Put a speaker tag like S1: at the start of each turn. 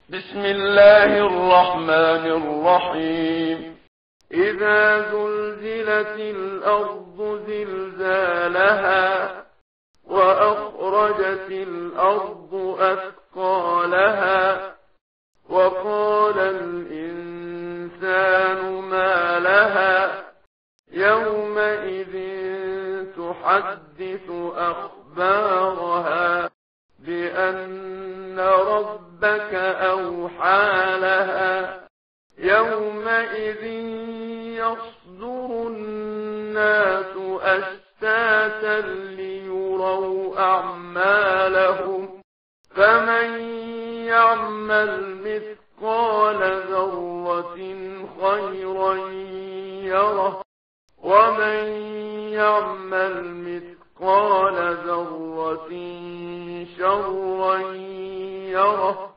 S1: بسم الله الرحمن الرحيم.
S2: إذا زلزلت الأرض زلزالها وأخرجت الأرض أثقالها وقال الإنسان ما لها يومئذ تحدث أخبارها بأن ربك أوحى لها يومئذ يصدر الناس أشتاتا ليروا أعمالهم فمن يعمل مثقال ذرة خيرا يره ومن يعمل مثقال ذرة شرا يره